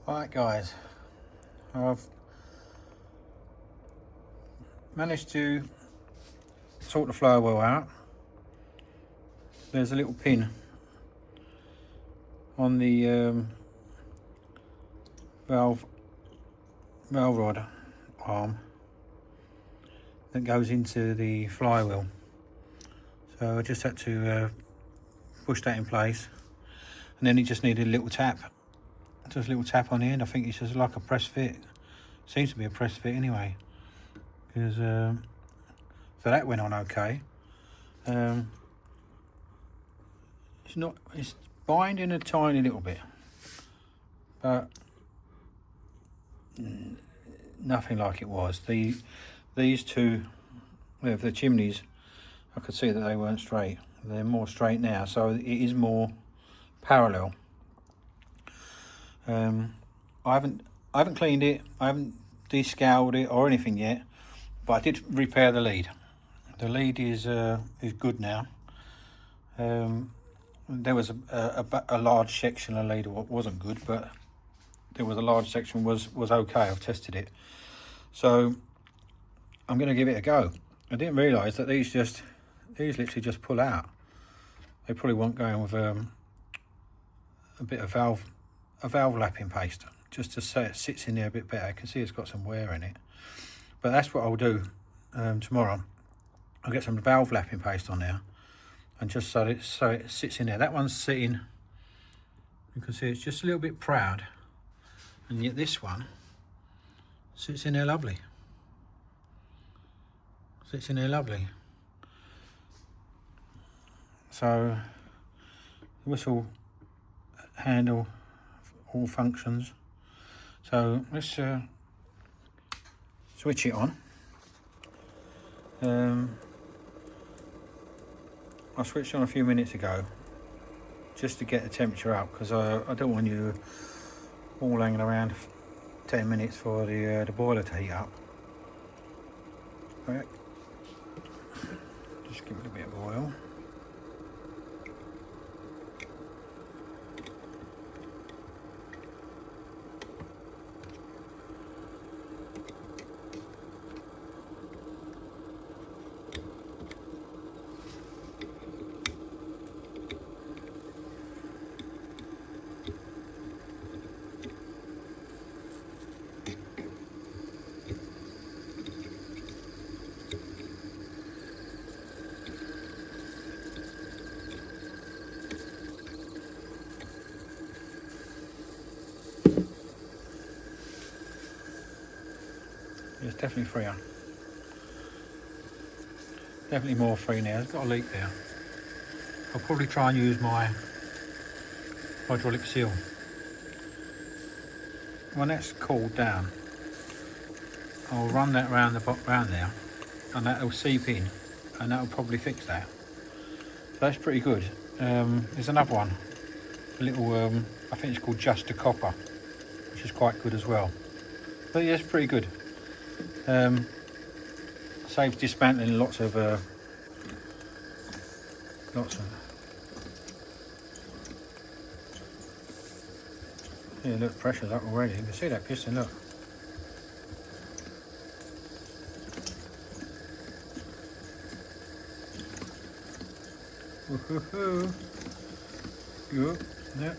Right guys, I've managed to sort the flywheel out. There's a little pin on the valve rod arm that goes into the flywheel, so I just had to push that in place, and then it just needed a little tap, just a little tap on the end. I think it's just like a press fit, seems to be a press fit anyway, because so that went on okay. It's binding a tiny little bit, but nothing like it was. These two, the chimneys, I could see that they weren't straight. They're more straight now, so it is more parallel. I haven't cleaned it, I haven't descaled it or anything yet, but I did repair the lead. The lead is good now. There was a large section of lead that wasn't good, but there was a large section was okay. I've tested it, so I'm going to give it a go. I didn't realise that these literally just pull out. They probably weren't going with a bit of valve lapping paste, just to say it sits in there a bit better. I can see it's got some wear in it, but that's what I'll do tomorrow. I'll get some valve lapping paste on there, and just so it sits in there. That one's sitting, you can see it's just a little bit proud, and yet this one sits in there lovely. Sits in there lovely. So the whistle handle all functions. So let's switch it on. I switched on a few minutes ago just to get the temperature up, because I don't want you all hanging around 10 minutes for the boiler to heat up. Right. Just give it a bit of oil. It's definitely freer. Definitely more free now. It's got a leak there. I'll probably try and use my hydraulic seal. When that's cooled down, I'll run that round there, and that'll seep in, and that'll probably fix that. So that's pretty good. There's another one, a little, I think it's called Just a Copper, which is quite good as well. But yeah, it's pretty good. Saves dismantling lots of yeah, look, pressure's up already. You can see that piston, look. Woohoo! Good. Yeah.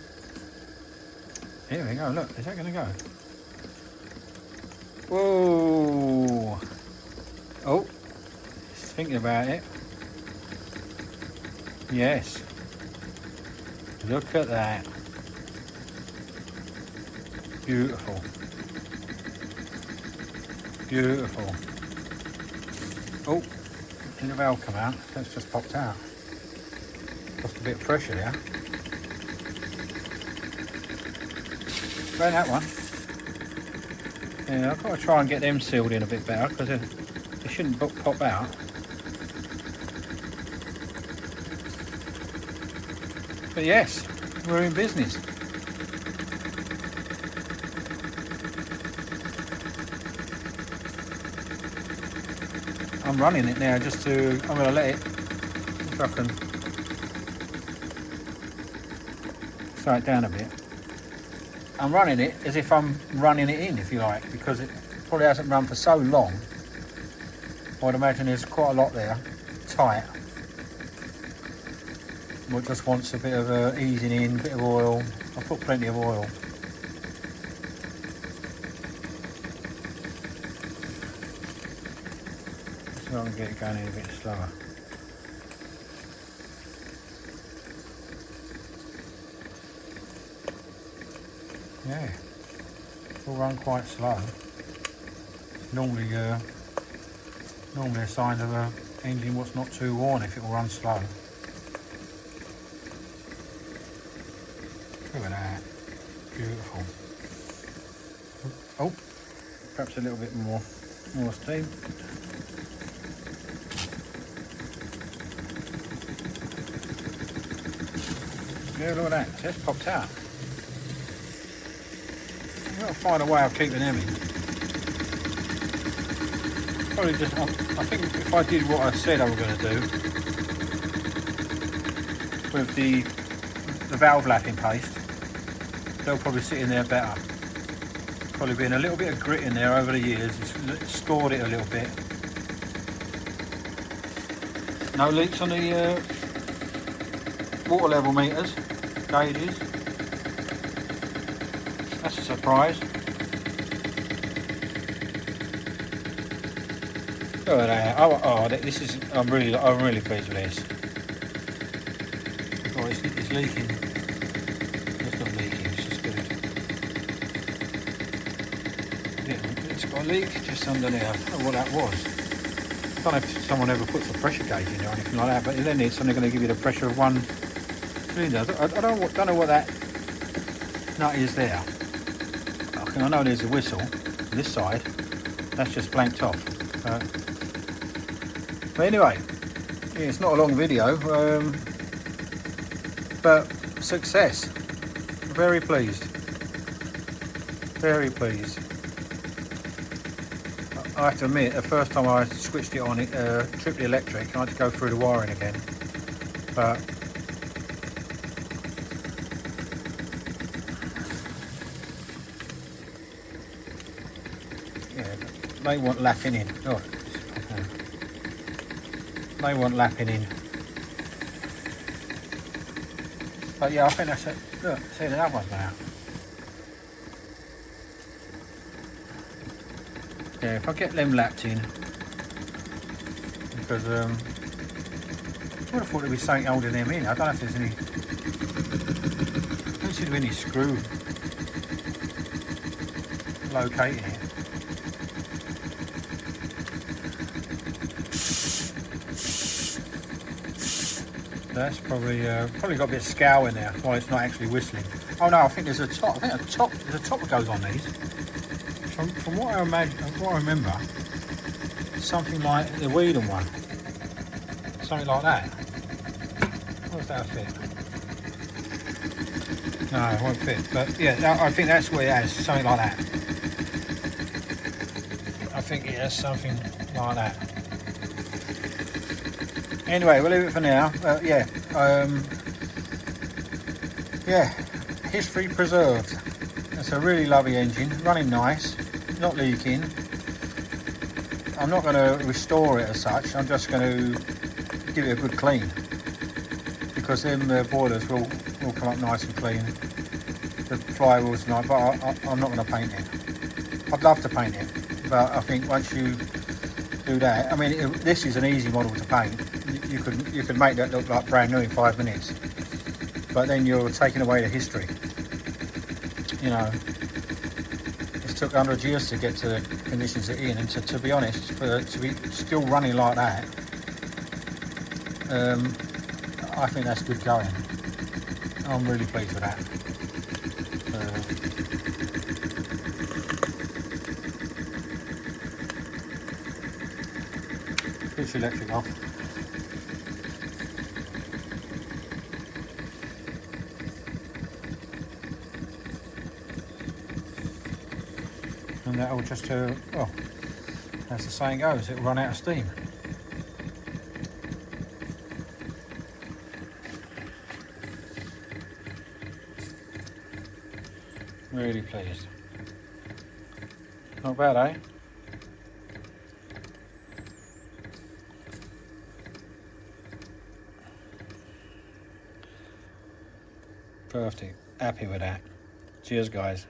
Here we go, look, is that gonna go? Whoa! Oh, just thinking about it. Yes. Look at that. Beautiful. Beautiful. Oh, did the valve come out? That's just popped out. Lost a bit of pressure there. Try that one. Yeah, I've got to try and get them sealed in a bit better, because they shouldn't pop out. But yes, we're in business. I'm running it now just to, I'm going to let it, if I can slow it down a bit. I'm running it as if I'm running it in, if you like, because it probably hasn't run for so long. I'd imagine there's quite a lot there, tight. It just wants a bit of easing in, a bit of oil. I put plenty of oil. So I can get it going in a bit slower. Yeah, it'll run quite slow. Normally a sign of an engine what's not too worn if it will run slow. Look at that, beautiful. Oh, perhaps a little bit more steam. Yeah, look at that, it's just popped out. I've got to find a way of keeping them in. Probably just, I think if I did what I said I was going to do with the valve lapping paste, they'll probably sit in there better. Probably been a little bit of grit in there over the years, it's scored it a little bit. No leaks on the water level meters, gauges. That's a surprise. Look at that. Oh, this is. I'm really pleased with this. Oh, it's leaking. It's not leaking. It's just good. Yeah, it's got a leak just under there. I don't know what that was. I don't know if someone ever puts a pressure gauge in there or anything like that. But then it's only going to give you the pressure of one cylinder. I don't know what that nut is there. I know there's a whistle on this side. That's just blanked off. But anyway, yeah, it's not a long video, but success. Very pleased. Very pleased. I have to admit, the first time I switched it on, it tripped the electric. I had to go through the wiring again. But yeah, they want lapping in. Oh. They want lapping in. But yeah, I think that's it. Look, see the other one's now. Yeah, if I get them lapped in, because I would have thought there'd be something holding them in. I don't know if there's any. I don't seem to be any screw locating it. That's probably got a bit of scowl in there while it's not actually whistling. Oh no, I think there's a top. I think there's a top that goes on these. From what I imagine, what I remember, something like the Whedon one, something like that. What's that fit? No, it won't fit. But yeah, I think that's what it has. Something like that. I think it has something like that. Anyway, we'll leave it for now. Yeah, history preserved. It's a really lovely engine, running nice, not leaking. I'm not going to restore it as such. I'm just going to give it a good clean, because then the boilers will come up nice and clean. The flywheel's nice, but I'm not going to paint it. I'd love to paint it, but I think once you do that, I mean, this is an easy model to paint. You could make that look like brand new in 5 minutes, but then you're taking away the history. You know, it's took 100 years to get to the conditions it's in, and to be honest, to be still running like that, I think that's good going. I'm really pleased with that. Switch the electric off. And that'll just, well, as the saying goes, it'll run out of steam. Really pleased. Not bad, eh? Perfect. Happy with that. Cheers, guys.